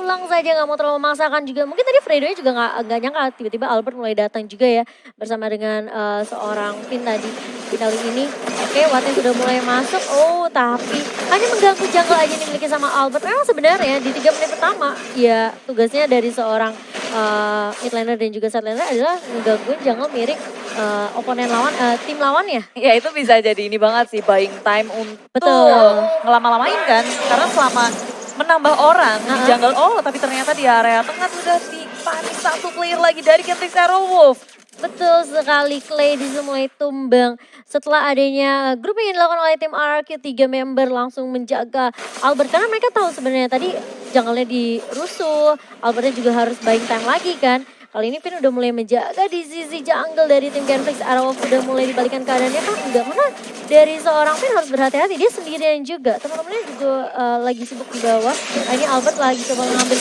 pulang saja, nggak mau terlalu memaksakan juga. Mungkin tadi Fredo-nya juga nggak nyangka tiba-tiba Albert mulai datang juga ya bersama dengan seorang Finn tadi di kali ini. Oke, Wattnya sudah mulai masuk. Oh, tapi hanya mengganggu jungle aja yang dimiliki sama Albert. Memang sebenarnya di 3 menit pertama ya tugasnya dari seorang mid laner dan juga side laner adalah menggangguin jungle miring oponen lawan, tim lawan ya. Ya itu bisa jadi ini banget sih, buying time untuk Betul. ngelama-lamain kan. Karena selama menambah orang di jungle, oh tapi ternyata di area tengah sudah dipanik satu player lagi dari Gentrix Aerowolf. Betul sekali, Clay di sini mulai tumbang. Setelah adanya grup yang dilakukan oleh tim RRQ, 3 member langsung menjaga Albert. Karena mereka tahu sebenarnya tadi jungle-nya dirusuh, Albertnya juga harus buying time lagi kan. Kali ini Finn udah mulai menjaga di sisi jungle dari tim Genflix. Aerowolf udah mulai dibalikan keadaannya kan enggak. Karena dari seorang Finn harus berhati-hati, dia sendirian juga. Teman-temannya juga lagi sibuk di bawah. Nah, ini Albert lagi coba ngambil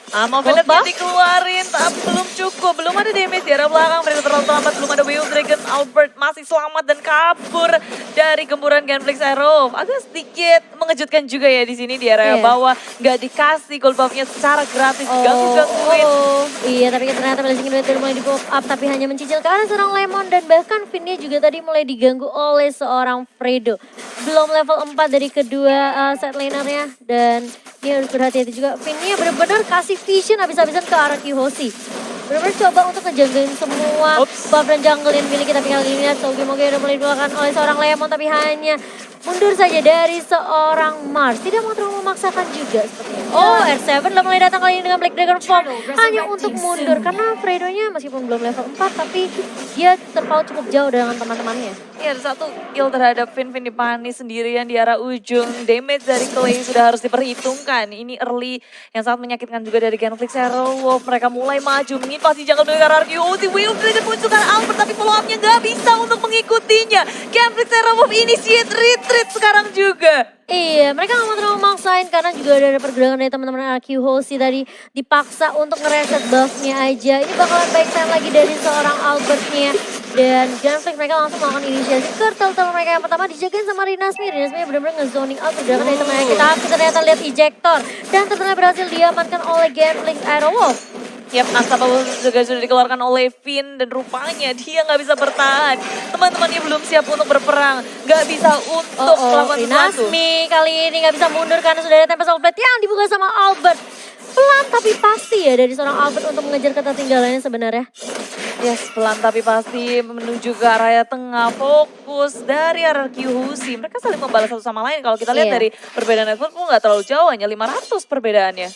Mau Venet dikeluarin, tapi belum cukup. Belum ada damage di arah belakang, mereka terlalu terlambat. Belum ada Wave Dragon, Albert masih selamat dan kabur dari gemburan Genflix Aerowolf. Agak sedikit mengejutkan juga ya di sini di area bawah. Gak dikasih gold buff-nya secara gratis, ganggu-gangguin. Iya, tapi ternyata Blazing Blade udah mulai di-pop up, tapi hanya mencicil ke arah seorang Lemon. Dan bahkan Finn-nya juga tadi mulai diganggu oleh seorang Fredo. Belum level 4 dari kedua side laner-nya. Dan dia harus berhati-hati juga. Finn-nya benar-benar kasih vision habis-habisan ke arah Q-Hoshi. Benar-benar coba untuk ngejagain semua buff dan jungle yang dimiliki. Tapi kali ini Sogi-Mogi udah mulai dibelakang oleh seorang Lemon, tapi hanya mundur saja dari seorang Mars. Tidak mau terlalu memaksakan juga sepertinya. Oh, R7 udah mulai datang kali ini dengan Black Dragon Form. Hanya untuk mundur. Karena Fredo-nya meskipun belum level 4, tapi dia terpaut cukup jauh dengan teman-temannya. Iya, ada satu kill terhadap Finn dipanis sendirian di arah ujung. Damage dari Clay sudah harus diperhitungkan. Ini early yang sangat menyakitkan juga dari Genflix Aerowolf. Mereka mulai maju, pasti jungle dari RRQ. Will Dragon muncul kan Albert, tapi follow up-nya nggak bisa untuk mengikutinya. Genflix Aerowolf initiate retreat sekarang juga. Iya, mereka nggak mau terlalu maksain karena juga ada pergerakan dari teman-teman RQ Hoshi tadi dipaksa untuk ngereset buff-nya aja. Ini bakalan baik time lagi dari seorang Albert-nya. Dan Genflix mereka langsung melakukan inisiasi ke turtle mereka yang pertama dijagain sama Rinasmi. Rinasmi benar-benar nge-zoning out pergerakan dari temannya. Kita ternyata lihat ejector dan ternyata berhasil diamankan oleh Genflix Aerowolf. Yap, Unstoppable juga sudah dikeluarkan oleh Finn dan rupanya dia nggak bisa bertahan. Teman-temannya belum siap untuk berperang, nggak bisa untuk melakukan sesuatu. Rinasmi kali ini nggak bisa mundur karena sudah ada Tempest of Blade yang dibuka sama Albert. Pelan tapi pasti ya dari seorang Albert untuk mengejar ketertinggalannya sebenarnya. Yes, pelan tapi pasti menuju ke area tengah, fokus dari RRQ Hoshi. Mereka saling membalas satu sama lain. Kalau kita lihat dari perbedaan network nggak terlalu jauh, hanya 500 perbedaannya.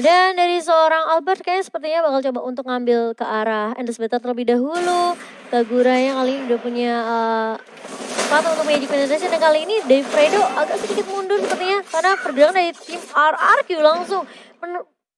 Dan dari seorang Albert kayaknya sepertinya bakal coba untuk ngambil ke arah Endless Battle terlebih dahulu. Kagura yang kali ini udah punya kesempatan untuk Magic Penetration. Dan kali ini Dave Fredo agak sedikit mundur sepertinya. Karena pergerakan dari tim RRQ langsung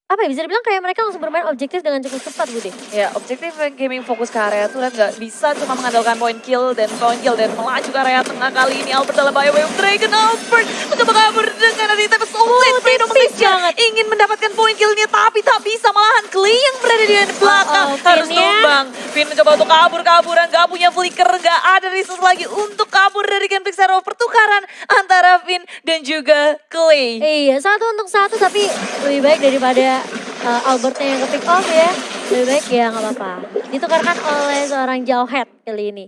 apa ya, bisa dibilang kayak mereka langsung bermain objektif dengan cukup cepat Bude. Ya, objektif gaming fokus ke area tuh nggak bisa cuma mengandalkan point kill dan melaju ke area tengah. Kali ini Albert dalam bahaya. Wave Dragon, Albert mencoba kabur dengan ada di Tempest of Blade. Fredo mengejar, ingin mendapatkan point killnya tapi tak bisa, malahan Clay yang berada di belakang harus tumbang. Finn mencoba untuk kaburan, nggak punya flicker, nggak ada resource lagi untuk kabur dari Genflix Aerowolf. Pertukaran antara Finn dan juga Clay. Iya, 1-1 tapi lebih baik daripada Albertnya yang ke pick off ya. Lebih baik ya nggak apa-apa. Ditukarkan oleh seorang Jawhead kali ini.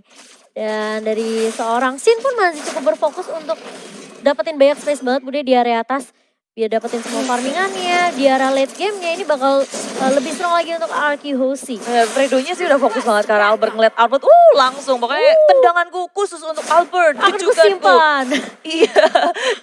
Dan dari seorang Sin pun masih cukup berfokus untuk dapetin banyak space banget Bude di area atas. Biar dapetin semua farmingannya, di arah late game-nya ini bakal lebih strong lagi untuk RQ Hoshi. Fredo-nya sih udah fokus banget karena Albert ngeliat Albert, langsung pokoknya tendanganku khusus untuk Albert. Aku simpan. Iya,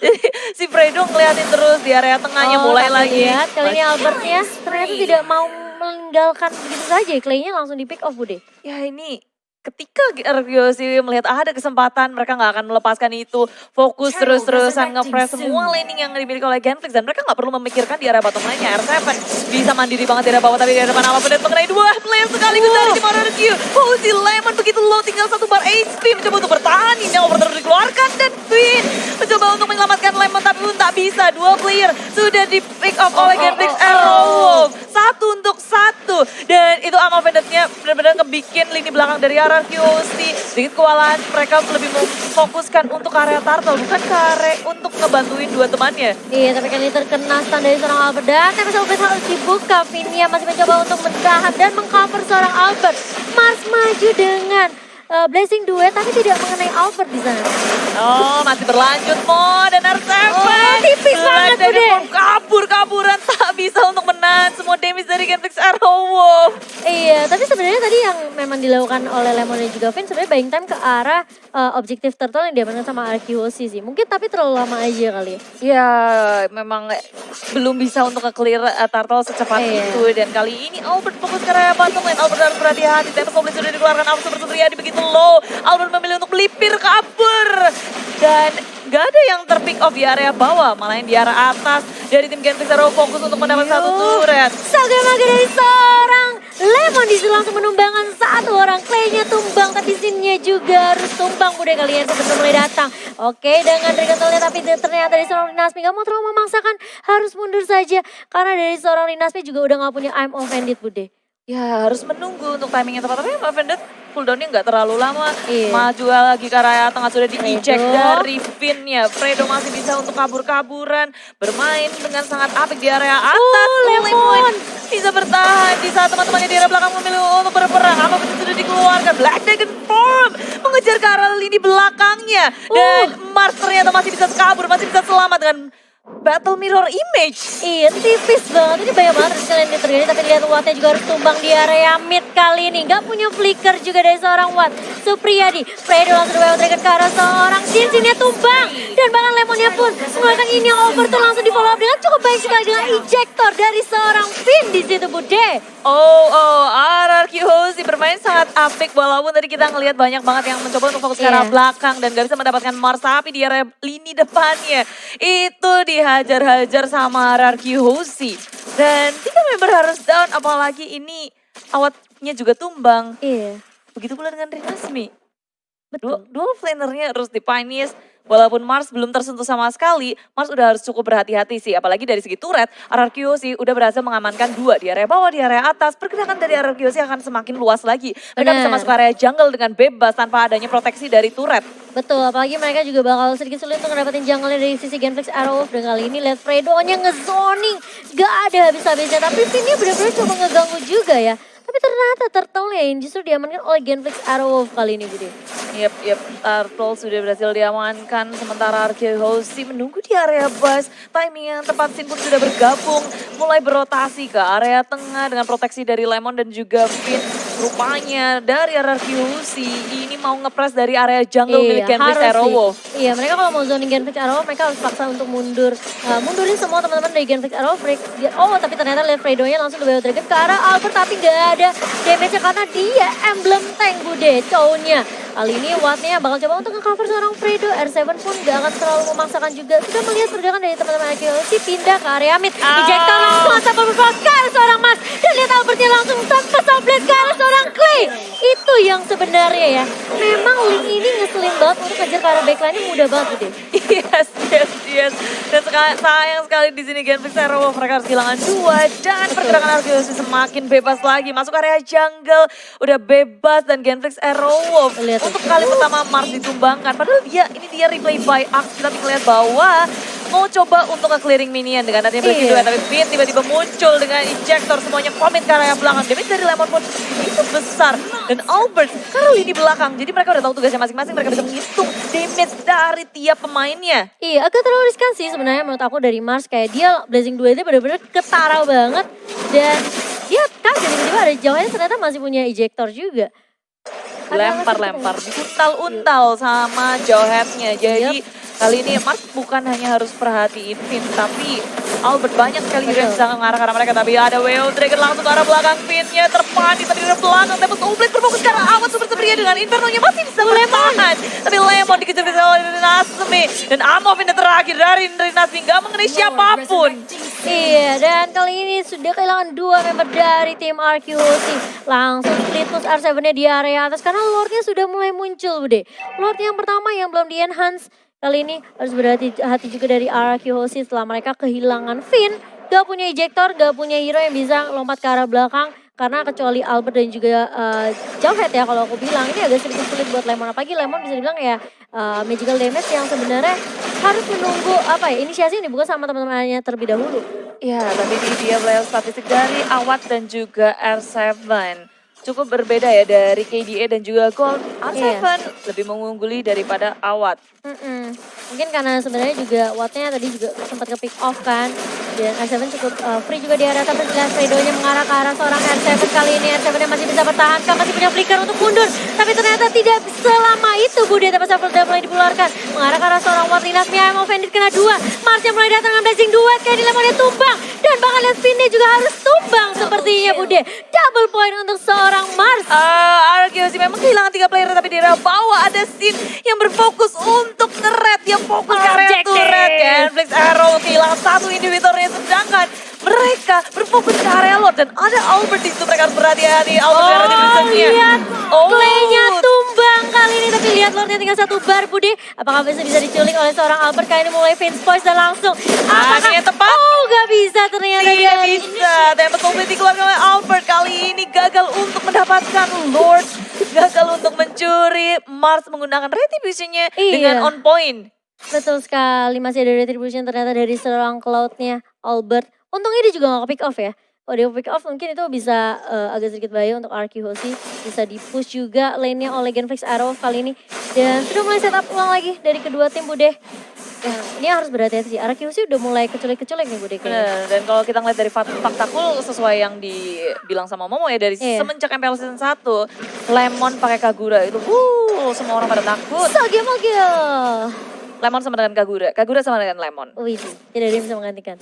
jadi si Fredo ngeliatin terus di area tengahnya mulai lagi. Lihat, kali ini Albertnya ternyata tidak mau meninggalkan begitu saja. Clay-nya langsung di pick off Bude. Ya ini ketika RRQ melihat ada kesempatan, mereka nggak akan melepaskan itu. Fokus terus-terusan nge-press semua laning yang dimiliki oleh Genflix. Dan mereka nggak perlu memikirkan di area bottom lane-nya. R7 bisa mandiri banget di area bawah, tapi di depan apa dan mengenai dua player sekaligus dari tim RRQ. Hoshi Lemon begitu low, tinggal 1 bar HP. Mencoba untuk bertahan, ini over terus dikeluarkan. Dan Finn mencoba untuk menyelamatkan Lemon, tapi pun tak bisa. 2 player sudah di pick up oleh Genflix Aerowolf. 1 untuk satu. Dan itu Am Offended-nya benar-benar ngebikin lini belakang dari RRQC. Sedikit kewalahan, mereka lebih memfokuskan untuk ke area Turtle, bukan ke area untuk ngebantuin dua temannya. Iya, tapi kali ini terkena stun dari seorang Albert dan TPS Obet harus dibuka. Vinia masih mencoba untuk menahan dan mengcover seorang Albert. Mars maju dengan blessing duet tapi tidak mengenai Albert di sana. Oh, masih berlanjut Mo dan R7. Oh, tipis banget dari Bude. kabur-kaburan tak bisa untuk menahan semua damage dari Genflix Arrowwolf. Iya, tapi sebenarnya tadi yang memang dilakukan oleh Lemon dan juga Vin sebenarnya buying time ke arah objektif turtle yang diamankan sama RQC sih. Mungkin tapi terlalu lama aja kali ya. Ya, memang belum bisa untuk ke-clear Turtle secepat itu. Dan kali ini Albert fokus ke area bottom lane. Albert harus berhati-hati. Tempest Goblin sudah dikeluarkan. Albert Super Supriyadi begitu low. Albert memilih untuk melipir kabur. Dan gak ada yang terpick off di area bawah. Malah yang di area atas. Dari tim Genflix Arrow fokus untuk mendapat satu turret. Saga-maga dari seorang Lemon disitu langsung menumbangkan satu orang. Clay-nya tumbang tapi Sin-nya juga harus tumbang Bude kali ya sebelum mulai datang. Oke dengan Dragon-nya tapi ternyata dari seorang Rinasmi gak mau terlalu memaksakan. Harus mundur saja karena dari seorang Rinasmi juga udah gak punya I'm Offended Bude. Ya harus menunggu untuk timing yang tepat. Tapi I'm Offended cooldownnya nggak terlalu lama. Iya. Maju lagi ke area tengah sudah di-eject Fredo. dari Finn-nya. Fredo masih bisa untuk kabur-kaburan. Bermain dengan sangat apik di area atas. Lemon. Bisa bertahan di saat teman-temannya di area belakang memilih untuk berperang. Apa betul sudah dikeluarkan. Black Dragon Form mengejar ke arah lini belakangnya. Dan Mars ternyata masih bisa kabur. Masih bisa selamat dengan Battle Mirror Image. Iya tipis banget, ini banyak banget sekalian yang terjadi tapi lihat Wattnya juga harus tumbang di area mid kali ini. Gak punya flicker juga dari seorang Watt. Supriyadi, Fredo langsung WO Dragon ke arah seorang Sin-nya tumbang. Dan bahkan Lemonnya pun mengeluarkan ini yang over tuh langsung di follow up dengan cukup baik sekali dengan ejector dari seorang Finn di situ Bude. RRQ Hozi bermain sangat apik walaupun tadi kita ngelihat banyak banget yang mencoba untuk fokus ke arah belakang dan gak bisa mendapatkan Mars tapi di area lini depannya itu dihajar-hajar sama RRQ Hozi dan 3 member harus down apalagi ini awatnya juga tumbang. Iya. Begitu pula dengan Rinasmi. Betul. Dua flanernya harus dipanies. Walaupun Mars belum tersentuh sama sekali, Mars udah harus cukup berhati-hati sih. Apalagi dari segi turret, RRQ sih udah berhasil mengamankan 2 di area bawah, di area atas. Pergerakan dari RRQ sih akan semakin luas lagi. Mereka bisa masuk ke area jungle dengan bebas tanpa adanya proteksi dari turret. Betul, apalagi mereka juga bakal sedikit sulit untuk ngedapetin jungle-nya dari sisi Genflix Arrowwolf. Dan kali ini lihat Fredo-nya ngezoning, gak ada habis-habisnya. Tapi Finn-nya benar-benar coba ngeganggu juga ya. Tapi ternyata Turtle yang justru diamankan oleh Genflix Arrowwolf kali ini Bude. Yep, Turtle sudah berhasil diamankan. Sementara RRQ Hozi menunggu di area bus. Timing yang tepat, Sin pun sudah bergabung. Mulai berotasi ke area tengah dengan proteksi dari Lemon dan juga Finn. Rupanya dari RRQ Hozi ini mau ngepres dari area jungle milik Genflix Arrowwolf. Iya, mereka kalau mau zoning Genflix Arrowwolf mereka harus paksa untuk mundur. Mundurin semua teman-teman dari Genflix Arrowwolf. Tapi ternyata lihat Fredo-nya langsung di Dragon ke arah Albert tapi gak ada damage-nya karena dia emblem tank Bude, Chow-nya. Kali ini Wattnya bakal coba untuk nge-cover seorang Fredo. R7 pun gak akan terlalu memaksakan juga. Sudah melihat pergerakan dari teman-teman RQC pindah ke area mid. Ejector langsung sampai berpelas ke arah seorang Mas. Dan lihat Albertnya langsung tanpa sublet ke arah seorang Clay. Itu yang sebenarnya ya. Memang link ini ngeselin banget untuk kejar ke arah backline-nya mudah banget Bude. Yes. Dan sayang sekali di sini Genflix Arrowwolf mereka harus kehilangan 2 dan pergerakan RQC semakin bebas lagi masuk area jungle udah bebas dan Genflix Arrowwolf untuk kali pertama Mars ditumbangkan padahal ini dia replay by Axe kita lihat bahwa mau coba untuk nge-clearing minion dengan adanya Blessing Duet tapi Finn tiba-tiba muncul dengan ejector semuanya komit ke area belakang damage dari Lemon pun itu besar dan Albert karena lini belakang jadi mereka udah tahu tugasnya masing-masing mereka bisa menghitung damage dari tiap pemainnya. Iya agak terlalu riskan sih sebenarnya menurut aku dari Mars kayak dia Blazing Duetnya benar-benar ketara banget dan dia kaget tiba-tiba ada jauhnya ternyata masih punya ejector juga. Lempar diuntal-untal sama jawheadnya jadi kali ini Mars bukan hanya harus perhatiin Finn tapi Albert banyak sekali yang bisa mengarah ke arah mereka tapi ada WO Dragon langsung ke arah belakang Finn-nya terpanik tapi di arah belakang Tempest Goblin berfokus ke arah awan super Supriyadi dengan Inferno-nya masih bisa bertahan tapi Lemon dikejar-kejar oleh Rinasmi dan Amov ini terakhir dari Rinasmi gak mengenai siapapun. Iya dan kali ini sudah kehilangan 2 member dari tim RQC. Langsung split push R7-nya di area atas karena Lord-nya sudah mulai muncul Bude. Lord yang pertama yang belum di-enhance. Kali ini harus berhati-hati juga dari RRQ Hozi setelah mereka kehilangan Finn. Gak gak punya ejector, gak punya hero yang bisa lompat ke arah belakang. Karena kecuali Albert dan juga Jawhead ya kalau aku bilang. Ini agak sedikit sulit buat Lemon. Apalagi Lemon bisa dibilang ya magical damage yang sebenarnya harus menunggu apa ya, inisiasi yang dibuka sama teman-temannya terlebih dahulu. Ya, tapi ini dia player statistik dari Awat dan juga R7. Cukup berbeda ya dari KDA dan juga Gold. R7 lebih mengungguli daripada Awat. Mungkin karena sebenarnya juga Wattnya tadi juga sempat ke pick off kan. Dan R7 cukup free juga di area tapi jelas Fredo-nya mengarah ke arah seorang R7 kali ini. R7 yang masih bisa bertahankan, masih punya flicker untuk mundur. Tapi ternyata tidak selama itu Bude, tapi Shuffle udah mulai dikeluarkan. Mengarah ke arah seorang Watt Linas, Mia yang offended kena 2. Marsnya mulai datang dengan blazing duet, kayak di Lemonnya tumbang. Dan bahkan lihat Finnya juga harus tumbang sepertinya Bude. Double point untuk seorang Mars. Arkeos memang kehilangan 3 player tapi di area bawah ada Sin yang berfokus untuk nge-red, yang fokus ke area turret. Genflix Arrow kehilangan 1 individualnya, sedangkan mereka berfokus ke area Lord dan ada Albert di situ, mereka harus berhati-hati. Albert lihat Clay-nya tumbang kali ini, tapi lihat Lordnya tinggal 1 bar Bude. Apakah bisa diculik oleh seorang Albert? Kali ini mulai Vince Voice dan langsung apakah tepat? Oh gak bisa ternyata. Tidak bisa, Tempest Complete dikeluarkan oleh Albert. Kali ini gagal untuk mendapatkan Lord, gagal untuk mencuri. Mars menggunakan retribution-nya dengan on point. Betul sekali, masih ada retribution ternyata dari seorang Cloud-nya Albert. Untungnya dia juga gak ke pick off ya. Kalau dia pick off mungkin itu bisa agak sedikit bahaya untuk Arky Hoshi. Bisa di-push juga lane-nya oleh Genflix Arrow kali ini. Dan sudah mulai setup ulang lagi dari kedua tim Bude. Ya, ini harus berhati-hati sih. Arky Hoshi udah mulai keculik-keculik nih Bude kayaknya. Dan kalau kita ngeliat dari faktakul sesuai yang dibilang sama Momo ya, dari semenjak MPL Season 1, Lemon pakai Kagura itu semua orang pada takut. Mogil. Lemon sama dengan Kagura, Kagura sama dengan Lemon. Wih, tidak ada yang bisa menggantikan.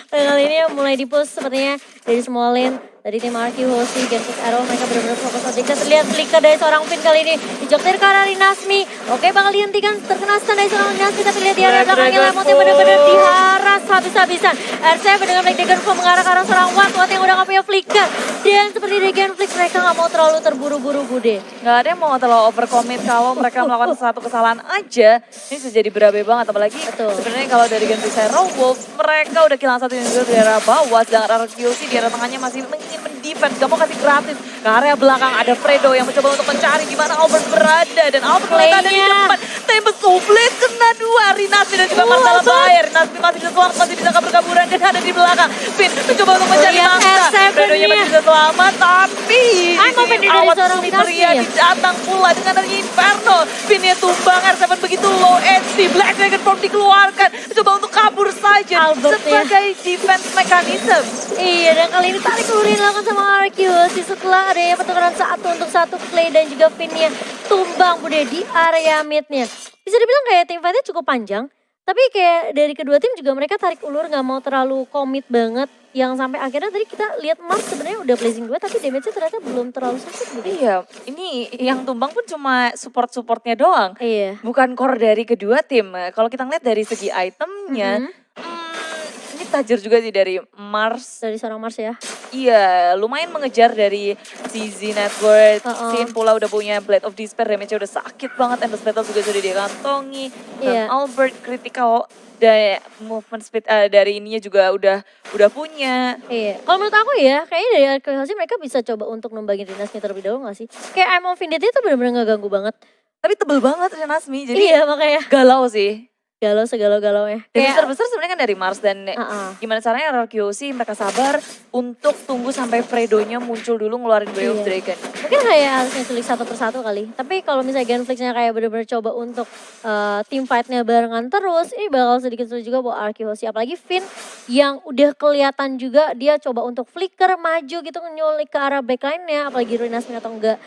Dan kali ini mulai di-push sepertinya dari semua lane. Dari tim Arky Hoshi, Genflix Arrow, mereka benar-benar fokus objektif. Terlihat flicker dari seorang Finn kali ini. Dijoktir ke arah Linasmi. Oke, bakal dihentikan, terkena stun dari seorang Linasmi. Tapi lihat di area belakangnya Lemon yang benar-benar diharas habis-habisan. R7 dengan Black Dagger Flow mengarah ke arah seorang Watt yang udah gak punya flicker. Dan seperti di Genflix, mereka gak mau terlalu terburu-buru Bude. Gak ada yang mau terlalu overcommit kalau mereka melakukan satu kesalahan aja. Ini bisa jadi berabe banget, apalagi sebenarnya kalau dari Genflix Hero Wolves, mereka udah kehilangan 1 individu di area bawah. Sedangkan Arky Hoshi di area tengahnya masih ingin mendefend, gak mau kasih gratis. Ke area belakang ada Fredo yang mencoba untuk mencari di mana Albert berada. Dan Albert mulai ada di depan. Tempest Complete kena 2. Rinasmi dan juga Marcella Bayer. Rinasmi masih bisa selamat, masih bisa kabur-kaburan dan ada di belakang. Finn mencoba untuk mencari mangsa. Fredonya masih bisa selamat, tapi Awat Sliveria datang pula dengan adanya Inferno. Finnnya tumbang, R7 begitu low HP. Black Dragon Form dikeluarkan, mencoba untuk kabur saja sebagai defense mechanism. Iya, dan kali ini tarik ulur yang dilakukan sama Arky Hoshi setelah adanya pertukaran 1-1 Clay dan juga Finn-nya tumbang Bude di area mid-nya. Bisa dibilang kayak tim fight-nya cukup panjang, tapi kayak dari kedua tim juga mereka tarik ulur, gak mau terlalu komit banget. Yang sampai akhirnya tadi kita lihat Mars sebenarnya udah blazing 2 tapi damage-nya ternyata belum terlalu sakit Bude. Iya, ini yang tumbang pun cuma support-supportnya doang. Iya. Bukan core dari kedua tim. Kalau kita ngeliat dari segi itemnya, ini tajir juga sih dari Mars. Dari seorang Mars ya. Iya, lumayan mengejar dari CZ Network. Sin pula udah punya Blade of Despair, damage-nya udah sakit banget. Endless Battle juga sudah dikantongi. Dan Albert critical dari movement speed dari ininya juga udah punya. Iya, kalau menurut aku ya, kayaknya dari Arky Hoshi mereka bisa coba untuk numbangin Rinasmi terlebih dahulu gak sih? Kayak I'm Offended itu benar-benar gak ganggu banget. Tapi tebel banget Rinasmi, jadi iya makanya galau sih. Galau segalau-galaunya. Dan besar-besar sebenarnya kan dari Mars dan gimana caranya Arky Hoshi mereka sabar untuk tunggu sampai Fredo-nya muncul dulu ngeluarin Way of Dragon. Mungkin kayak harusnya culik 1 persatu kali. Tapi kalau misalnya Genflix-nya kayak bener-bener coba untuk team fight-nya barengan terus, ini bakal sedikit sulit juga buat Arky Hoshi. Apalagi Finn yang udah kelihatan juga dia coba untuk flicker maju gitu nyulik ke arah backline-nya. Apalagi Rinasmi atau enggak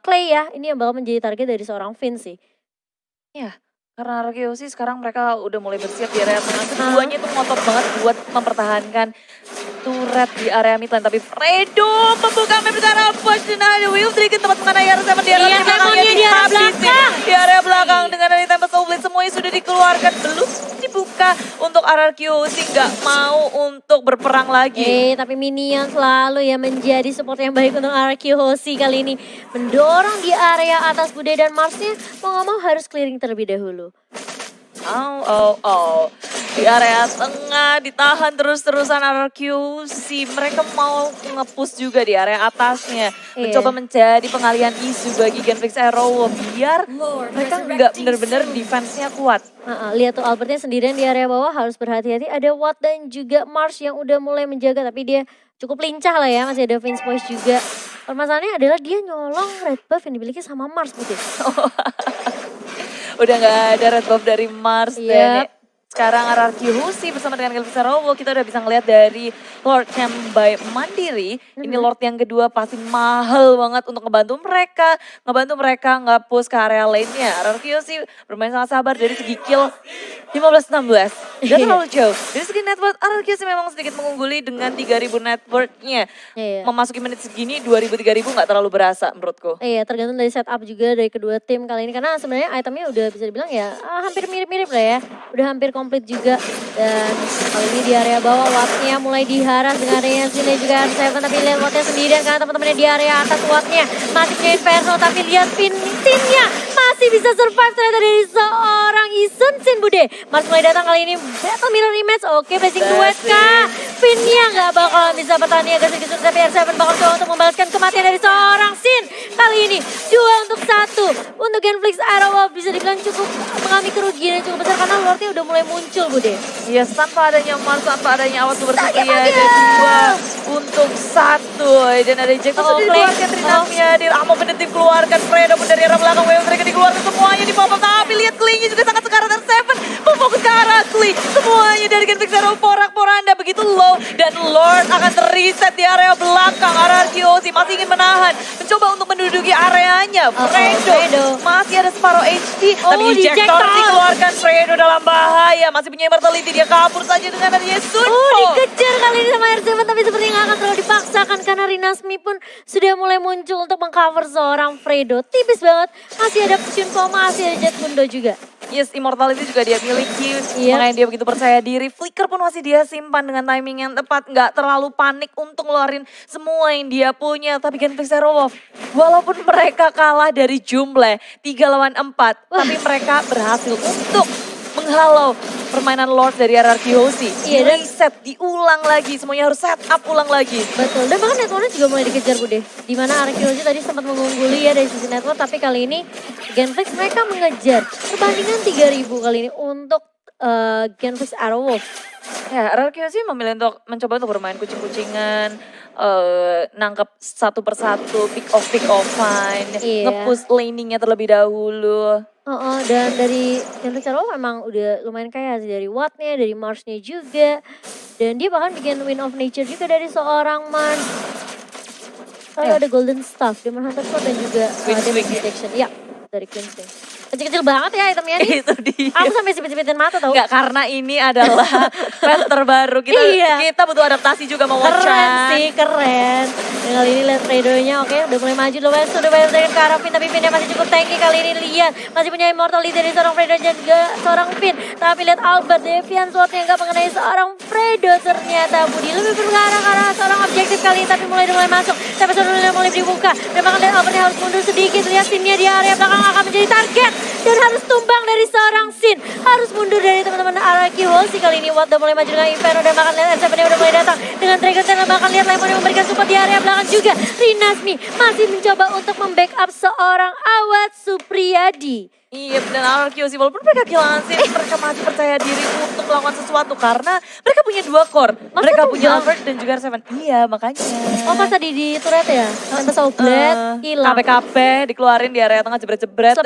Clay ya. Ini yang bakal menjadi target dari seorang Finn sih. Iya. Karena Arky Hoshi sekarang mereka udah mulai bersiap di area tengah. Keduanya tuh ngotot banget buat mempertahankan turret di area midlane. Tapi Fredo membuka map ke arah push. Dan ada Way of Dragon tempat mengenai R7 di area belakangnya dihabisin. Di area belakang dengan dari Tempest Complete semuanya sudah dikeluarkan. Belum dibuka untuk Arky Hoshi, nggak mau untuk berperang lagi. Tapi Minion selalu ya menjadi support yang baik untuk Arky Hoshi kali ini. Mendorong di area atas Bude dan Marsnya mau nggak mau harus clearing terlebih dahulu. Di area tengah ditahan terus-terusan RRQC. Mereka mau nge-push juga di area atasnya. Mencoba menjadi pengalian isu bagi Genflix Arrow biar mereka nggak bener-bener defense-nya kuat. Lihat tuh Albertnya sendirian di area bawah, harus berhati-hati. Ada Watt dan juga Mars yang udah mulai menjaga, tapi dia cukup lincah lah ya. Masih ada Vince Voice juga. Permasalahannya adalah dia nyolong red buff yang dimiliki sama Mars gitu. Udah nggak ada red buff dari Mars dan sekarang RRQ bersama dengan Genflix Arrow kita udah bisa ngeliat dari Lord by Mandiri. Ini Lord yang kedua pasti mahal banget untuk ngebantu mereka nge-push ke area lainnya. RRQ bermain sangat sabar dari segi kill 15-16. Gak terlalu jauh. Dari segi net worth RRQ memang sedikit mengungguli dengan 3.000 net worth-nya. Memasuki menit segini 2.000-3.000 gak terlalu berasa menurutku. Iya, tergantung dari setup juga dari kedua tim kali ini. Karena sebenarnya itemnya udah bisa dibilang ya hampir mirip-mirip lah ya. Udah hampir komplit juga. Dan kali ini di area bawah Wattnya mulai diharas dengan area sini juga R7. Tapi lihat Wattnya sendirian karena teman-temannya di area atas Wattnya masih punya Inferno. Tapi lihat Tin-nya masih bisa survive ternyata dari seorang Isun Sin Bude. Mars mulai datang kali ini battle mirror image. Oke, blessing to WK. Pinnya nggak bakalan bisa bertahan agak sedikit sulit. Tapi R7 bakal coba untuk membalaskan kematian dari seorang Sin. Kali ini 2 untuk 1 untuk Genflix Arrow bisa dibilang cukup mengalami kerugian yang cukup besar karena Lordnya udah mulai muncul Bude. Yes, tanpa adanya Mars, tanpa adanya awas bersedia ada 2 untuk 1. Dan ada Jack sudah dikeluarkan Rinasmi hadir. Amo penetim keluarkan Fredo pun dari arah belakang. Wave mereka dikeluarkan semuanya di pop-up. Tapi lihat Klee-nya juga sangat sekarat dan Seven memfokus ke arah Klee. Semuanya dari Genflix Arrow porak-poranda begitu low. Dan Lord akan terreset di area belakang. RRQ masih ingin menahan. Mencoba untuk menduduki areanya. Fredo masih ada separuh HP. Tapi ejector dikeluarkan. Fredo dalam bahaya. Masih punya immortality. Dia kabur saja dengan adanya Sunpo. Dikejar kali ini sama R7 tapi sepertinya nggak akan terlalu dipaksakan karena Rinasmi pun sudah mulai muncul untuk mengcover seorang Fredo. Tipis banget. Masih ada Sunpo, masih ada Jet Mundo juga. Yes, immortality juga dia miliki. Makanya dia begitu percaya diri. Flicker pun masih dia simpan dengan timing yang tepat. Nggak terlalu panik untuk ngeluarin semua yang dia punya. Tapi Genflix Arrow, walaupun mereka kalah dari jumlah 3 lawan 4. Tapi mereka berhasil untuk menghalau permainan Lord dari RRQ. Reset, diulang lagi. Semuanya harus set up ulang lagi. Betul, dan bahkan networknya juga mulai dikejar Bude. Dimana RRQ tadi sempat mengungguli ya dari sisi network. Tapi kali ini Genflix mereka mengejar perbandingan 3.000 kali ini untuk Genflix Arrow. Ya, RRQ memilih untuk mencoba untuk bermain kucing-kucingan, nangkep satu persatu, pick off fine, nge-push laningnya terlebih dahulu. Dan dari Genflix Arrow memang udah lumayan kaya sih dari Wattnya, dari Marsnya juga. Dan dia bahkan bikin Win of Nature juga dari seorang Mars. Lalu ada Golden Staff, Demon Hunter Sword dan juga Demon Detection. Ya, dari Queenswing. Kecil-kecil banget ya itemnya nih. Itu dia. Aku sampai sipit-sipitin mata tau. Enggak, karena ini adalah patch terbaru. Kita butuh adaptasi juga mau Watchan. Keren sih, keren. Dan kali ini lihat Fredo-nya oke, udah mulai maju. West udah banyak ke arah Finn, tapi Finn-nya masih cukup tanky kali ini. Lihat, masih punya immortality dari seorang Fredo dan juga seorang Finn. Tapi lihat Albert, Devian Sword yang gak mengenai seorang Fredo ternyata. Budi lebih bergarang ke arah seorang objektif kali ini, tapi mulai masuk. Tapi sebenarnya mulai dibuka. Dan bahkan lihat Albertnya harus mundur sedikit. Lihat Sin-nya di area belakang akan menjadi target. Dan harus tumbang dari seorang Sin. Harus mundur dari teman-teman RRQ. Kali ini Watt udah mulai maju dengan Inferno. Dan bahkan lihat R7 udah mulai datang dengan Dragon Tail. Dan bahkan lihat Lemon yang memberikan support di area belakang juga. Rinasmi masih mencoba untuk membackup seorang Awad Supriyadi. Iya, dan RRQ walaupun mereka kehilangan Sin, mereka masih percaya diri untuk melakukan sesuatu. Karena mereka punya 2 core. Mereka punya Albert dan juga R7. Iya, makanya. Oh, pas tadi di turret ya? Tanpa Soulblade, hilang. KPKP dikeluarin di area tengah jebret-jebret.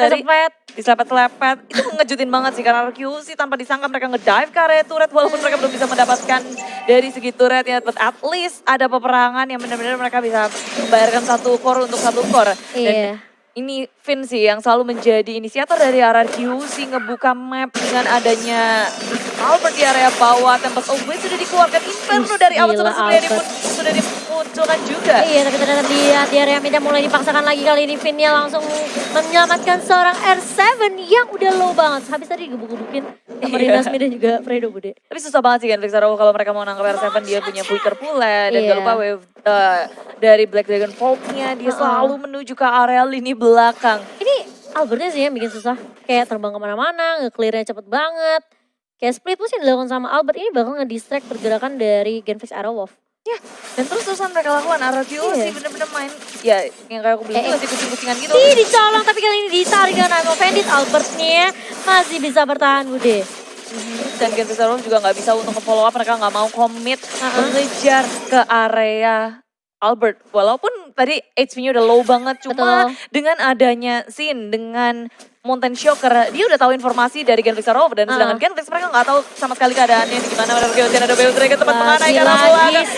Diselepet-selepet. Itu ngejutin banget sih, karena RRQ tanpa disangka mereka ngedive ke area turret. Walaupun mereka belum bisa mendapatkan dari segi turret ya. But at least ada peperangan yang benar-benar mereka bisa membayarkan 1 core untuk 1 core. Dan ini Finn sih yang selalu menjadi inisiator dari RRQ ngebuka map dengan adanya Albert di area bawah. Tempest of Blade sudah dikeluarkan, Inferno dari awal sebenarnya pun sudah dimunculkan juga. Iya, tapi ternyata di area mida mulai dipaksakan lagi. Kali ini Finn-nya langsung menyelamatkan seorang R7 yang udah low banget. Habis tadi gebuk-gebukin sama Rinasmi dan juga Fredo Bude. Tapi susah banget sih kan Genflix Arrow kalau mereka mau nangkep R7, dia punya Flicker pula. Dan gak lupa wave dari Black Dragon Vault-nya, dia selalu menuju ke area lini belakang. Ini Albertnya sih yang bikin susah. Kayak terbang kemana-mana, nge-clear-nya cepet banget. kayak split push yang dilakukan sama Albert ini bakal ngedistract pergerakan dari Genfix Arrow Wolf. Ya, dan terus-terusan mereka lakukan RRQ sih bener-bener main. Ya, yang kayak aku bilang juga sih kucing-kucingan gitu. Ih, dicolong tapi kali ini ditarik dengan Imo Bandit. Albertnya masih bisa bertahan, Bude. Dan Genfix Arrow juga nggak bisa untuk nge-follow up, mereka nggak mau komit mengejar ke area Albert. Walaupun tadi HP-nya udah low banget, cuma dengan adanya Sin, dengan Mountain Shocker, dia udah tahu informasi dari Genfix Arrow dan sedangkan Genfix mereka nggak tahu sama sekali keadaannya di gimana. Ada Beotre ke tempat mengenai karena belakang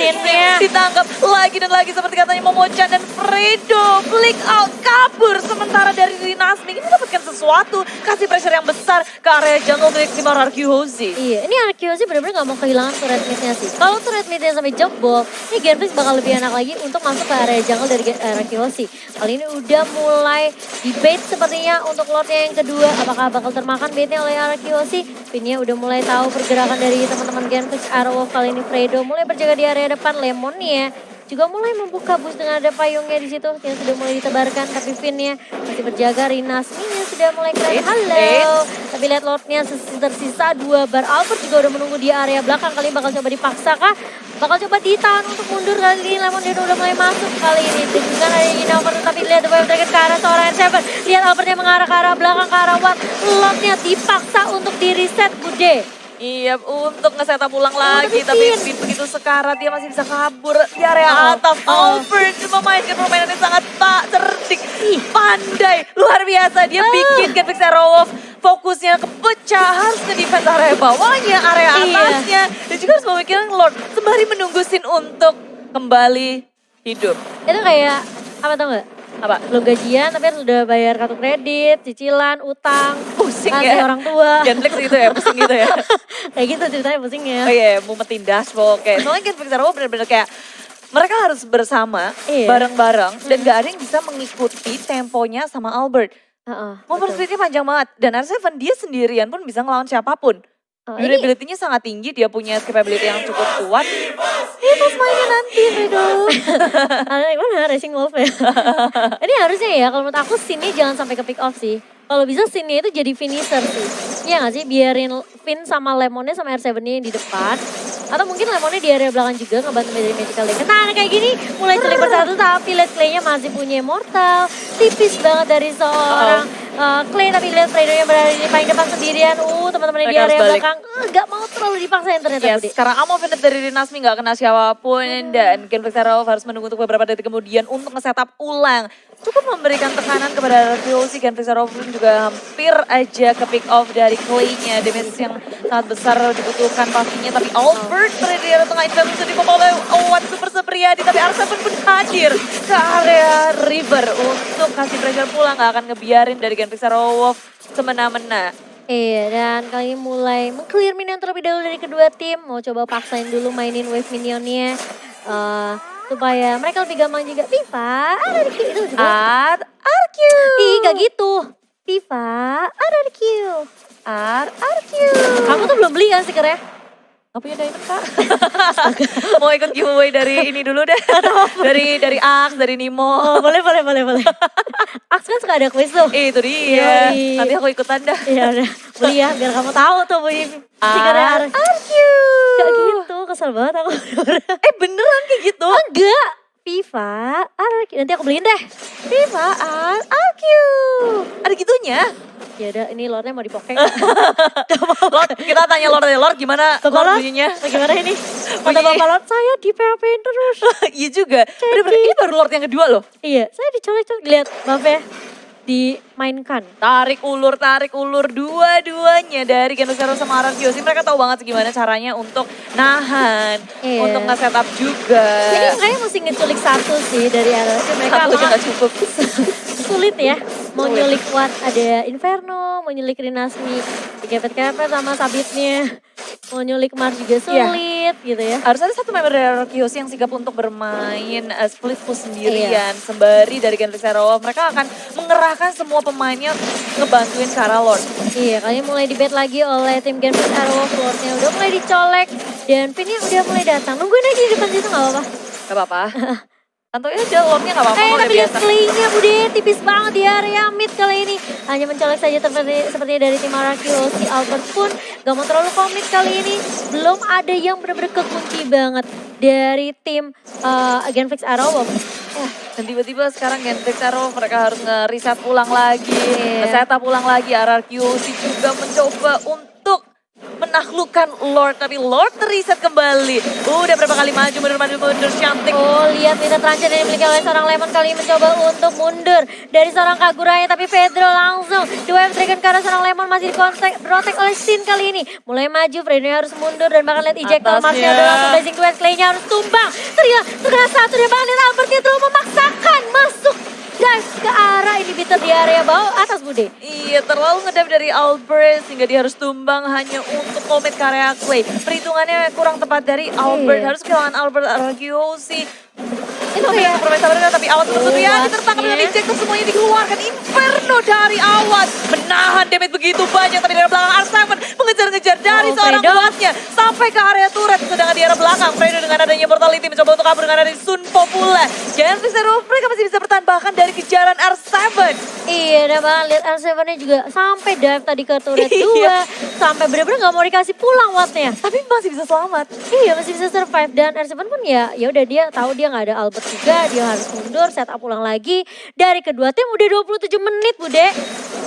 ditangkap lagi dan lagi seperti katanya Momochan dan Fredo flick out kabur sementara dari Rinasmi ini mendapatkan sesuatu, kasih pressure yang besar ke area jungle milik tim Arceus. Iya, ini Arceus benar-benar nggak mau kehilangan turret mid-nya sih. Kalau turret mid-nya sampai jebol, ini Genfix bakal lebih enak lagi untuk masuk ke area jungle dari Arceus. Kali ini udah mulai debate sepertinya untuk Lordnya yang kedua, apakah bakal termakan baitnya oleh Arceus? Finnya udah mulai tahu pergerakan dari teman-teman Genfix Arrow Wolf. Kali ini Fredo mulai berjaga di area depan. Lemonnya juga mulai membuka bus dengan ada payungnya di situ yang sudah mulai ditebarkan, tapi Finnya masih berjaga. Rinasminya sudah mulai keren. Halo. Tapi lihat Lordnya tersisa 2 bar. Albert juga udah menunggu di area belakang. Kali ini bakal coba dipaksa kah? Bakal coba ditahan untuk mundur. Kali ini Lemon dia udah mulai masuk kali ini. Dengan ada Innova, tapi lihat The Wave Dragon ke arah seorang R7. Lihat Albertnya mengarah ke arah belakang, ke arah Watt. Lordnya dipaksa untuk di reset, Bude. Iya, untuk nge-setup ulang lagi, tapi begitu sekarat dia masih bisa kabur di area atas. Albert memainkan permainan yang sangat cerdik, pandai, luar biasa. Dia bikin Genfix Arrow Wolf fokusnya kepecah, harus nge-defense area bawahnya, area atasnya. Dan juga harus memikirkan Lord sembari menunggu Sin untuk kembali hidup. Itu kayak, apa tau gak? Apa? Belum gajian tapi harus udah bayar kartu kredit, cicilan, utang, pusing ya orang tua. Genflix gitu ya, pusing gitu ya. Kayak gitu ceritanya pusingnya. Oh iya, mumetin dashboard kayak. Soalnya Genflix Arrow bener-bener kayak mereka harus bersama, bareng-bareng, dan gak ada yang bisa mengikuti temponya sama Albert. Movement speed-nya panjang banget, dan R7 dia sendirian pun bisa ngelawan siapapun. Durability-nya sangat tinggi, dia punya escapability yang cukup kuat. Itu mainnya nanti, Fredo. Mana Racing Wolf ya? Ini harusnya ya, kalau menurut aku Sin jangan sampai ke pick off sih. Kalau bisa Sin-nya itu jadi finisher sih. Iya gak sih? Biarin Finn sama Lemonnya sama R7-nya yang di depan. Atau mungkin Lemonnya di area belakang juga ngebantu dari Magical Dragon. Nah kayak gini mulai celik bersatu tapi Let's Play-nya masih punya Immortal. Tipis banget dari seorang Clay, tapi lihat Fredo-nya berada di paling depan sendirian. Teman-teman di area belakang gak mau terlalu dipaksain ternyata. Yes, sekarang Amo Finish dari Rinasmi gak kena siapapun. Dan Genflix Arrow harus menunggu untuk beberapa detik kemudian untuk nge-setup ulang. Cukup memberikan tekanan kepada Arceus. Genflix Arrow juga hampir aja ke pick off dari Clay-nya. Damage yang sangat besar dibutuhkan pastinya. Tapi Albert berada di area tengah. Itu bisa dipopol oleh Owan Super Supriyadi. Tapi R7 pun hadir ke area River untuk kasih pressure pulang. Gak akan ngebiarin dari Genflix Arrow semena-mena. Iya, dan kali ini mulai meng-clear minion terlebih dahulu dari kedua tim. Mau coba paksain dulu mainin wave minionnya. Supaya mereka lebih gampang juga. Viva, RRQ itu juga. RRQ. Ih, gak gitu. Viva, RRQ. RRQ. Kamu tuh belum beli kan stikernya? Gak punya diamond, Kak. Mau ikut giveaway dari ini dulu deh. dari Ax, dari Nemo. Boleh. Ax kan suka ada kuis tuh. Itu dia. Nanti aku ikutan dah. Iya udah, beli ya biar kamu tahu tuh beli stikernya RRQ. Gak gitu, kesel banget aku. Beneran kayak gitu? Enggak. Viva, RRQ. Nanti aku beliin deh. Viva, RRQ. Ada gitunya? Ya udah, ini Lordnya mau dipokeng. Lord, kita tanya Lord gimana Lord bunyinya? Gimana ini? Kata Bapak Lord, saya di PHP-in terus. Iya juga. Ini baru Lord yang kedua loh. Iya, saya dicolek-colek. Lihat, maaf ya. Dimainkan. Tarik ulur dua-duanya dari Genflix Arrow sama Arceus. Mereka tahu banget gimana caranya untuk nahan, untuk nge-setup juga. Jadi makanya mesti ngeculik satu sih dari Arceus. Mereka satu aja gak cukup. Sulit ya. Mau nyulik Watt ada Inferno, mau nyulik Rinasmi, dikepet-kepet sama sabitnya. Mau nyulik Mars juga sulit gitu ya. Harus ada satu member dari Arceus yang sigap untuk bermain split push sendirian. Sembari dari Genflix Arrow, mereka akan mengerahkan semua pemainnya ngebantuin ke arah Lord. Iya, kali mulai dibet lagi oleh tim Genflix Arrow. Lordnya udah mulai dicolek dan Finnya udah mulai datang. Nungguin aja di depan situ gak apa-apa. Gak apa-apa. Santuy aja, Lordnya gak apa-apa kok kayak Tapi lihat biasa. playnya Bude, tipis banget di area mid kali ini. Hanya mencolok saja seperti dari tim Arakio. Si Albert pun gak mau terlalu komit kali ini. Belum ada yang benar-benar kekunci banget dari tim Genfix Arrow. Dan tiba-tiba sekarang Genfix Arrow mereka harus nge-reset ulang lagi. Nge-setup ulang lagi, RRQC juga mencoba untuk menaklukkan Lord, tapi Lord terreset kembali. Udah berapa kali maju mundur cantik. Oh, lihat minta terancam yang dimiliki oleh seorang Lemon kali ini mencoba untuk mundur dari seorang Kaguraya, tapi Pedro langsung di-wave dragon karena seorang Lemon masih di-protect oleh Sin kali ini. Mulai maju, Fredo harus mundur dan bahkan lihat ejector Marsnya udah langsung blazing duet, Clay-nya harus tumbang. Terkena satu dan bahkan lihat Albertnya terlalu memaksakan masuk dive ke arah inhibitor di area bawah atas Bude. Iya, terlalu ngedive dari Albert sehingga dia harus tumbang hanya untuk komit ke area Clay. Perhitungannya kurang tepat dari Albert, harus kehilangan Albert RRQC. Itu kayak permain tapi Awas terus tertangkap dengan ejector, semuanya dikeluarkan. Inferno dari Awas menahan damage begitu banyak, tapi dari belakang R7 mengejar-ngejar dari seorang kuatnya sampai ke area turret. Sedangkan di area belakang Fredo dengan adanya mortality mencoba untuk kabur dengan adanya Sun Popula. Genfix Arrow mereka masih bisa bertahan bahkan dari kejaran R7. Iya, dan bahkan lihat R7-nya juga sampai dive tadi ke turret 2, sampai bener-bener gak mau dikasih pulang wattnya. Tapi masih bisa selamat. Iya, masih bisa survive, dan R7 pun ya udah dia tahu dia nggak ada Albert juga, dia harus mundur, setup ulang lagi. Dari kedua tim udah 27 menit, Bude.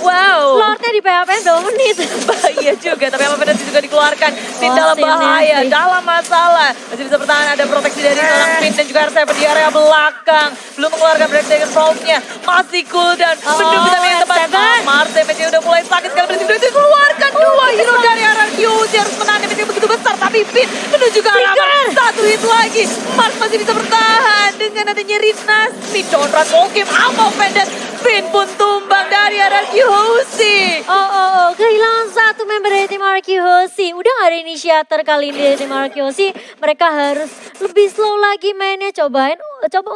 Wow. Lordnya di PHP 2 menit. Bahaya juga, tapi apa penalti juga dikeluarkan. Sin dalam bahaya, dalam masalah. Masih bisa bertahan, ada proteksi dari seorang Finn dan juga R7 di area belakang. Belum mengeluarkan breaktaker Pulse-nya. Masih cooldown, belum bisa main tempat. Mars damage-nya udah mulai sakit sekali. Berarti itu dikeluarkan. Dua hero dari RRQC harus menahan damage yang begitu besar. Tapi Finn menuju ke arah Mars. Satu hit lagi. Mars masih bisa bertahan dengan adanya Rinasmi. Conrad Mokim, Ammo Pendant. Finn pun tumbang dari RRQC. Kehilangan satu member dari tim RRQC. Udah gak ada inisiator kali ini dari tim RRQC. Mereka harus lebih slow lagi mainnya. Coba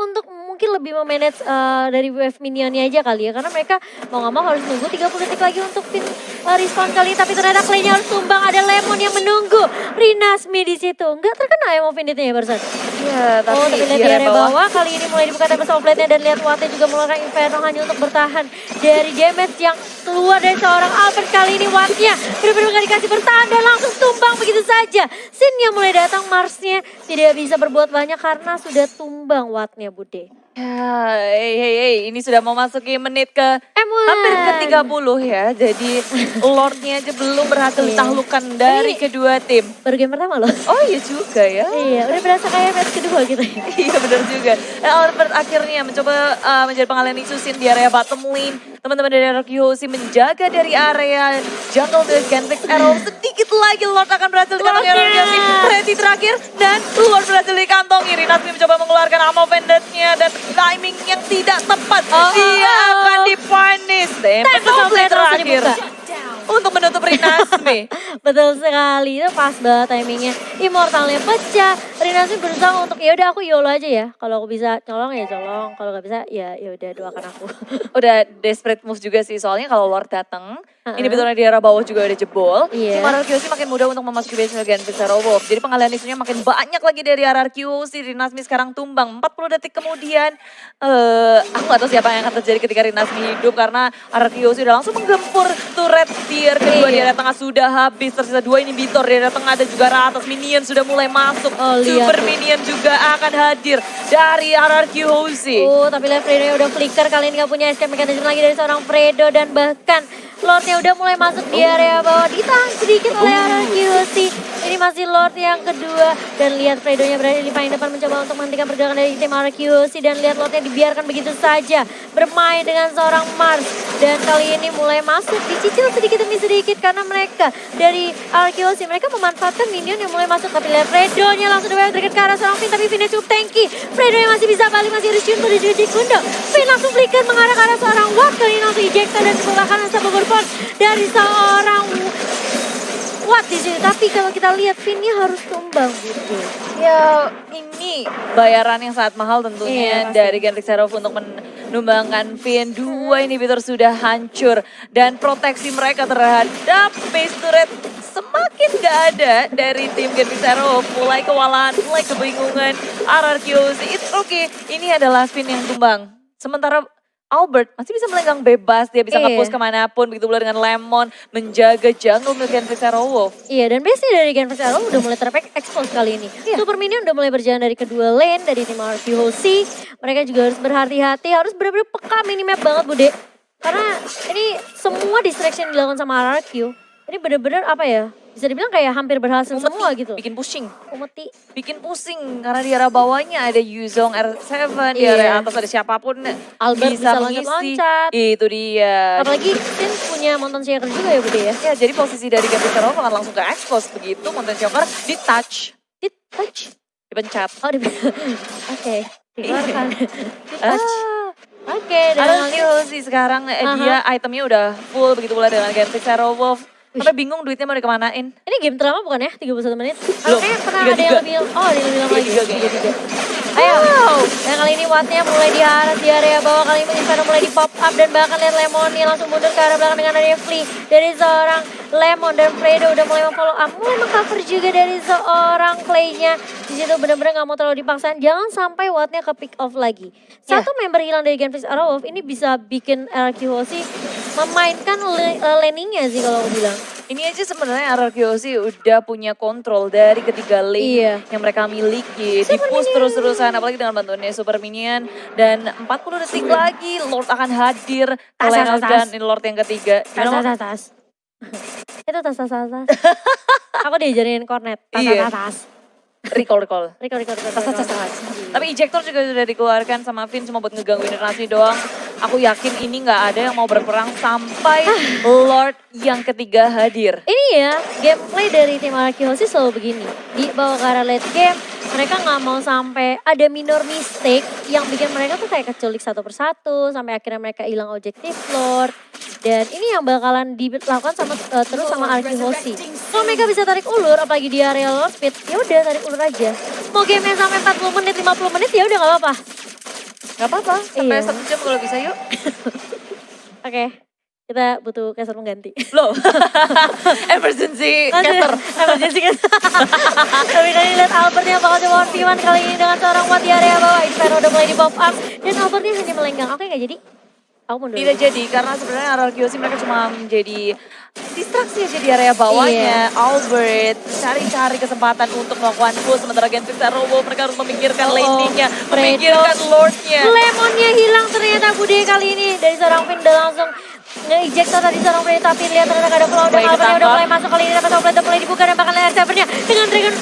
untuk mungkin lebih memanage dari wave minionnya aja kali ya. Karena mereka mau gak mau harus nunggu 30 detik lagi untuk Finn respawn kali ini. Tapi ternyata Clay-nya harus tumbang. Ada Lemon yang menunggu. Rinasmi di situ. Nggak terkena ya mau Finitnya ya barusan. Iya, tapi tapi lihat di area bawah. Kali ini mulai dibuka tembak sama plate-nya. Dan lihat Wattnya juga mengeluarkan Inferno hanya untuk bertahan dari damage yang keluar dari seorang Albert. Kali ini Wattnya benar-benar gak dikasih bertahan dan langsung tumbang begitu saja. Sin-nya mulai datang, Mars-nya tidak bisa berbuat banyak karena sudah tumbang Wattnya, Bude. Ya, ini sudah mau masuki menit ke hampir ke 30 ya. Jadi Lordnya aja belum berhasil ditaklukkan dari kedua tim. Baru game pertama loh. Oh iya juga ya. Iya, udah berasa kayak match kedua gitu ya. Iya benar juga. Albert akhirnya mencoba menjadi pengalihan isu Sin di area bottom lane. Teman-teman dari RRQC menjaga dari area jungle dari Genfix Arrow. Sedikit lagi Lord akan berhasil dikantongi RRQC. Ready terakhir dan Lord berhasil dikantongi. Rinasmi mencoba mengeluarkan ammo pendantnya dan timing yang tidak tepat. Dia akan dipunish. Tempat terakhir untuk menutup Rinasmi. Betul sekali, itu pas banget timingnya. Immortalnya pecah. Rinasmi berusaha untuk ya udah aku YOLO aja ya. Kalau aku bisa colong ya colong, kalau nggak bisa ya udah doakan aku. Udah desperate move juga sih, soalnya kalau Lord datang, ini betulnya di arah bawah juga udah jebol. Tim RRQC makin mudah untuk memasuki base Genfix Arrow. Jadi pengalihan isunya makin banyak lagi dari RRQC. Rinasmi sekarang tumbang 40 detik kemudian. Aku gak tahu siapa yang akan terjadi ketika Rinasmi hidup karena RRQC udah langsung menggempur turret tier kedua di area tengah sudah habis. Tersisa 2 inhibitor di area tengah dan juga atas. Minion sudah mulai masuk. Super Minion juga akan hadir dari RRQC. Tapi lihat Fredo udah flicker, kali ini gak punya escape mechanism lagi dari seorang Fredo. Dan bahkan Lordnya udah mulai masuk di area bawah, ditahan sedikit oleh RRQC. Ini masih Lord yang kedua. Dan lihat Fredonya berada di paling depan mencoba untuk menghentikan pergerakan dari tim RRQC. Dan lihat Lordnya dibiarkan begitu saja bermain dengan seorang Mars. Dan kali ini mulai masuk, dicicil sedikit demi sedikit karena mereka dari RRQC. Mereka memanfaatkan minion yang mulai masuk. Tapi lihat Fredonya langsung di-wave dragon ke arah seorang Finn. Tapi Finn cukup tanky. Fredo yang masih bisa balik, masih harus Junto di Kundo. Finn langsung flicker mengarah ke arah seorang Watt. Kali ini langsung ejector dan bahkan Unstoppable Force dari seorang Watt di sini. Tapi kalau kita lihat Finn-nya harus tumbang gitu. Ya ini bayaran yang sangat mahal tentunya dari Genfix Arrow untuk menumbangkan Finn. 2 inhibitor sudah hancur dan proteksi mereka terhadap base turret semakin gak ada dari tim Genfix Aerowolf. Mulai kewalahan, mulai kebingungan. RRQC, it's okay. Ini adalah Finn yang tumbang. Sementara Albert masih bisa melenggang bebas, dia bisa nge-push kemanapun, begitu pula dengan Lemon menjaga jungle milik Genfix Aerowolf. Iya, dan base dari Genfix Aerowolf udah mulai terekspos kali ini. Super Minion udah mulai berjalan dari kedua lane, dari tim RQC. Mereka juga harus berhati-hati, harus benar-benar peka minimap banget Bude. Karena ini semua distraction dilakukan sama RRQ. Ini benar-benar apa ya, bisa dibilang kayak hampir berhasil semua gitu. Bikin pusing. Umeti. Bikin pusing karena di area bawahnya ada Yuzong R7, di area atas ada siapapun Albert bisa mengisi. loncat-loncat. Itu dia. Apalagi Sin punya Mountain Shaker juga ya Bude ya. Ya, jadi posisi dari Genfix Aerowolf akan langsung ke expose begitu Mountain Shocker di touch. Dipencet. Oh, oke. Dikeluarkan. Touch. Oke, Ada dan sih sekarang dia itemnya udah full, begitu pula dengan Genfix Aerowolf. Sampai bingung duitnya mau dikemanain. ini game terlama bukan ya? 31 menit? Belum. Kayaknya pernah ada yang lebih, lebih lama lagi. 33. Ayo, dan kali ini Wattnya mulai diharas di area bawah. Kali ini Inferno mulai di pop up dan bahkan lihat Lemon yang langsung mundur ke arah belakang dengan adanya Flea dari seorang Lemon, dan Fredo udah mulai memfollow up, mulai mengcover juga dari seorang Clay-nya. Di situ benar-benar nggak mau terlalu dipaksain, jangan sampai Wattnya ke pick off lagi. Satu member hilang dari Genfix Aerowolf ini bisa bikin RRQC memainkan laning-nya sih kalau aku bilang. Ini aja sebenarnya RRQC udah punya kontrol dari ketiga lane yang mereka miliki. Di-push terus-terusan, apalagi dengan bantuannya Super Minion. Dan 40 detik lagi, Lord akan hadir ke lane out dan ini Lord yang ketiga. Tas. Itu tas. Aku diajarin cornet. Tas. Recall. Tas. Tapi ejector juga sudah dikeluarkan sama Finn cuma buat ngegangguin Internasi doang. Aku yakin ini nggak ada yang mau berperang sampai Lord yang ketiga hadir. Ini ya, gameplay dari tim RRQC selalu begini. Di bawah ke arah late game, mereka nggak mau sampai ada minor mistake yang bikin mereka tuh kayak keculik satu persatu, sampai akhirnya mereka hilang objektif Lord. Dan ini yang bakalan dilakukan sama terus sama RRQC. Kalau mereka bisa tarik ulur, apalagi di area Lord Speed, ya udah tarik ulur aja. Mau game sampai 40 menit, 50 menit ya udah nggak apa-apa. Gak apa-apa, sampai 1 jam kalau bisa yuk. Oke, kita butuh caster pengganti. Loh, emergency caster. Emergency caster. Tapi kali ini lihat Albert yang bakal coba 1v1 kali ini dengan seorang Watt di area bawah. Inferno udah mulai di pop up dan Albertnya hanya melenggang. Oke, nggak jadi. Aku mundur. Tidak jadi, karena sebenarnya RRQC mereka cuma menjadi distraksi aja di area bawahnya. Albert cari-cari kesempatan untuk melakukan push, sementara Genfix Aerowolf mereka harus memikirkan laning-nya, memikirkan Lord-nya. Lemonnya hilang ternyata Bude kali ini. Dari seorang Finn udah langsung nge-eject tadi seorang Finn, tapi lihat ternyata ada Cloud dan Albertnya udah mulai masuk kali ini. Dapat Outlet udah mulai dibuka dan bahkan lihat R7-nya dengan Dragon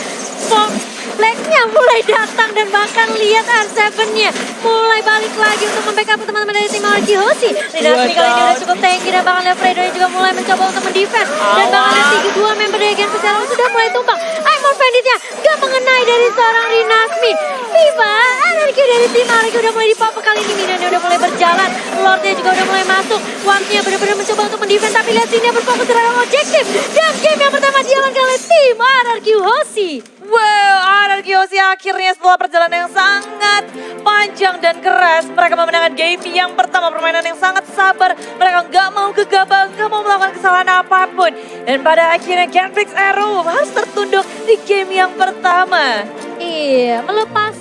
Black-nya mulai datang dan bahkan lihat R7-nya mulai balik lagi untuk membackup teman-teman dari tim RRQC. Rinasmi kali ini udah cukup tanky dan bahkan lihat Fredo juga mulai mencoba untuk mendefend. Dan bahkan lihat dua member dari Genfix Aerowolf sudah mulai tumbang. Aimon Bandit-nya gak mengenai dari seorang Rinasmi. Viva, RRQ dari tim RRQ udah mulai dipapa kali ini. Minionnya udah mulai berjalan. Lord-nya juga udah mulai masuk. Watt-nya benar-benar mencoba untuk mendefend. Tapi lihat sini berfokus terhadap objektif. Dan game yang pertama dijalankan oleh tim RRQC. Wow, RRQC akhirnya setelah perjalanan yang sangat panjang dan keras, mereka memenangkan game yang pertama, permainan yang sangat sabar. Mereka nggak mau gegabah, nggak mau melakukan kesalahan apapun. Dan pada akhirnya Genfix Aerowolf harus tertunduk di game yang pertama. Iya, melepas